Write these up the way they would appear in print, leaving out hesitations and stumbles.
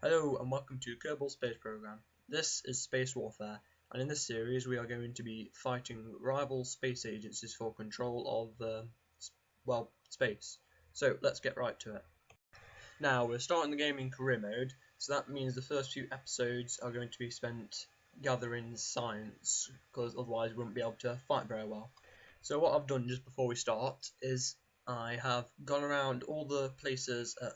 Hello and welcome to Kerbal Space Program. This is Space Warfare, and in this series we are going to be fighting rival space agencies for control of, space. So let's get right to it. Now we're starting the game in career mode, so that means the first few episodes are going to be spent gathering science, because otherwise we wouldn't be able to fight very well. So what I've done just before we start is I have gone around all the places at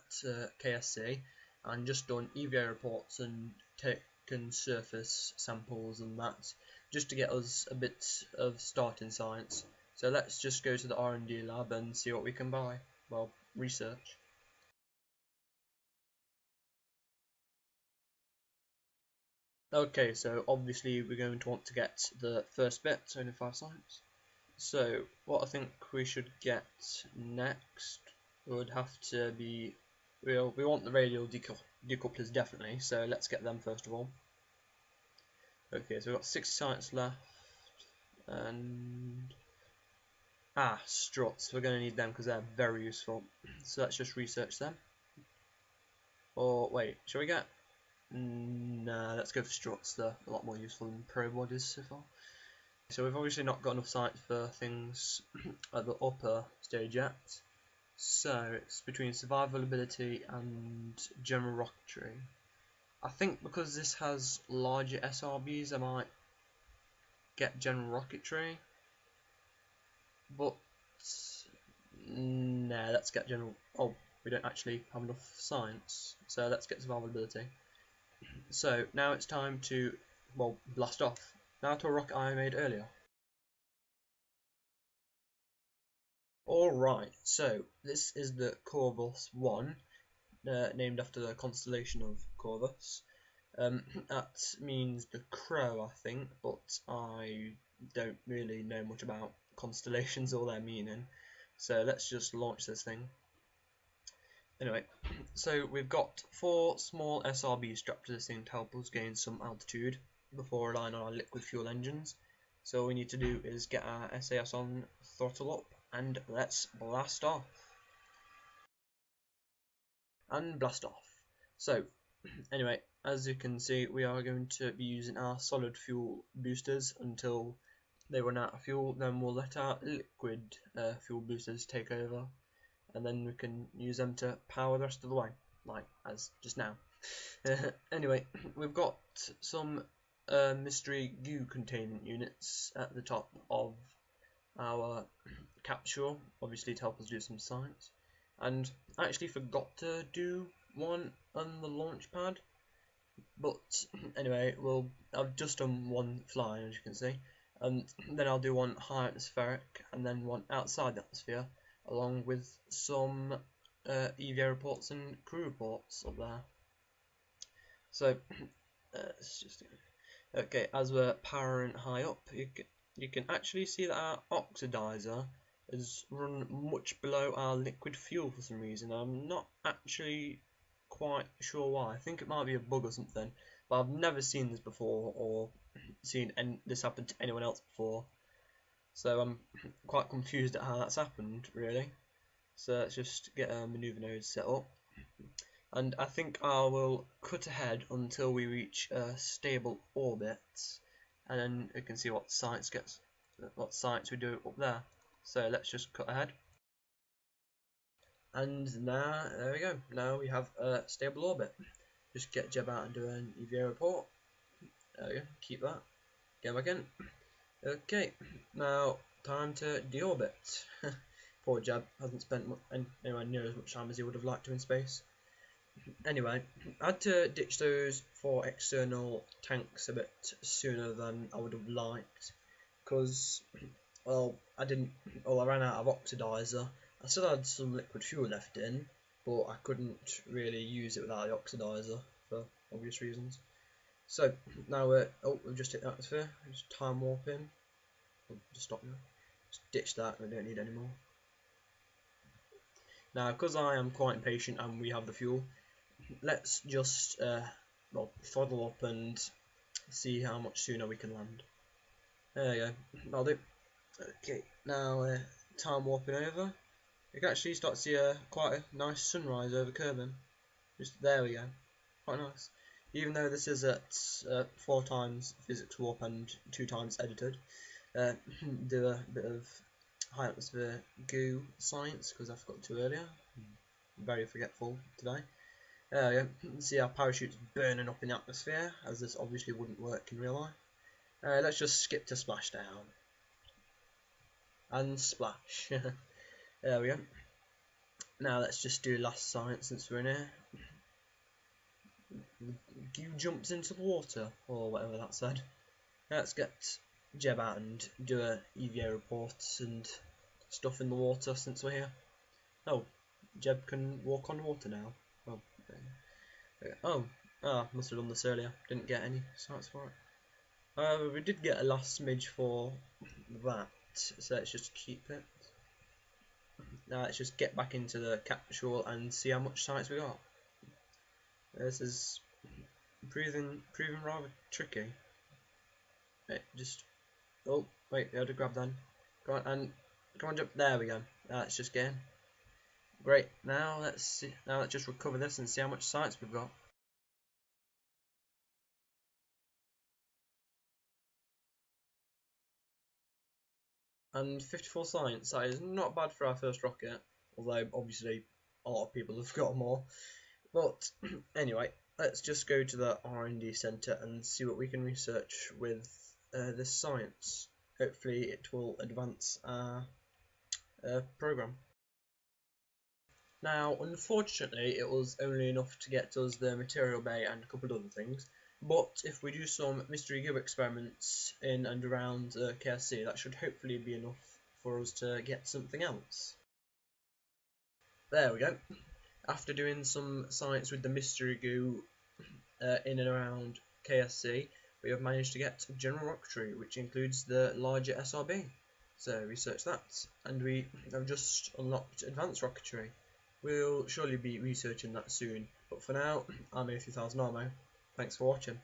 KSC and just done EVA reports and taken surface samples and that, just to get us a bit of starting science. So let's just go to the R&D lab and see what we can buy. Well, research. Okay, so obviously we're going to want to get the first bit, so 5 science. So what I think we should get next would have to be, we want the radial decouplers definitely, so let's get them first of all. Okay, so we've got 6 science left, and struts, we're going to need them because they're very useful, so let's just research them. Or wait, shall we get, nah, let's go for struts, they're a lot more useful than probe bodies so far. So we've obviously not got enough science for things at the upper stage yet, so it's between survivability and general rocketry. I think because this has larger SRBs I might get general rocketry, but nah, let's get general. Oh, we don't actually have enough science, so let's get survivability. So now it's time to, well, blast off. Now to a rocket I made earlier. Alright, so this is the Corvus 1, named after the constellation of Corvus. That means the crow, I think, but I don't really know much about constellations or their meaning. So let's just launch this thing. Anyway, so we've got 4 small SRBs strapped to this thing to help us gain some altitude before relying on our liquid fuel engines. So all we need to do is get our SAS on, throttle up, and let's blast off. And blast off. So anyway, as you can see, we are going to be using our solid fuel boosters until they run out of fuel. Then we'll let our liquid fuel boosters take over, and then we can use them to power the rest of the way, like as just now. Anyway, we've got some mystery goo containment units at the top of our capsule, obviously to help us do some science. And I actually forgot to do one on the launch pad, but anyway, I've just done one flying, as you can see, and then I'll do one high atmospheric and then one outside the atmosphere, along with some EVA reports and crew reports up there. So let's just okay, as we're powering high up, you can actually see that our oxidizer is run much below our liquid fuel for some reason. I'm not actually quite sure why. I think it might be a bug or something, but I've never seen this before or seen this happen to anyone else before, so I'm quite confused at how that's happened really. So let's just get a maneuver node set up, and I think I will cut ahead until we reach a stable orbit, and then we can see what science we do up there. So let's just cut ahead, and now there we go. Now we have a stable orbit. Just get Jeb out and do an EVA report. There we go. Keep that. Get back in. Okay. Now time to deorbit. Poor Jeb hasn't spent anywhere near as much time as he would have liked to in space. Anyway, I had to ditch those 4 external tanks a bit sooner than I would have liked, because, well, I ran out of oxidizer. I still had some liquid fuel left in, but I couldn't really use it without the oxidizer for obvious reasons. So now we've just hit the atmosphere. Just time warping. Just stop now. Just ditch that. We don't need any more. Now, because I am quite impatient and we have the fuel, let's just throttle up and see how much sooner we can land. There you go, that'll do. Okay, now time warping over. You can actually start to see quite a nice sunrise over Kerbin. Just there we go. quite nice. Even though this is at 4 times physics warp and 2 times edited, do a bit of high atmosphere goo science because I forgot to earlier. I'm very forgetful today. Yeah, see our parachute's burning up in the atmosphere, as this obviously wouldn't work in real life. Let's just skip to splashdown. And splash. There we go. Now let's just do last science since we're in here. Goo jumps into the water, or whatever that said. Let's get Jeb out and do a EVA report and stuff in the water since we're here. Oh, Jeb can walk on water now. Oh, must have done this earlier. Didn't get any science for it. We did get a last smidge for that, so let's just keep it. Now let's just get back into the capsule and see how much science we got. This is proving rather tricky. Oh wait, we had to grab then. Come on, jump. There we go. Let's just get in. Great. Now let's just recover this and see how much science we've got. And 54 science. That is not bad for our first rocket. Although obviously a lot of people have got more. But anyway, let's just go to the R&D centre and see what we can research with this science. Hopefully it will advance our program. Now, unfortunately, it was only enough to get us the material bay and a couple of other things. But if we do some mystery goo experiments in and around KSC, that should hopefully be enough for us to get something else. There we go. After doing some science with the mystery goo in and around KSC, we have managed to get general rocketry, which includes the larger SRB. So research that, and we have just unlocked advanced rocketry. We'll surely be researching that soon, but for now, I'm A3000 Armo. Thanks for watching.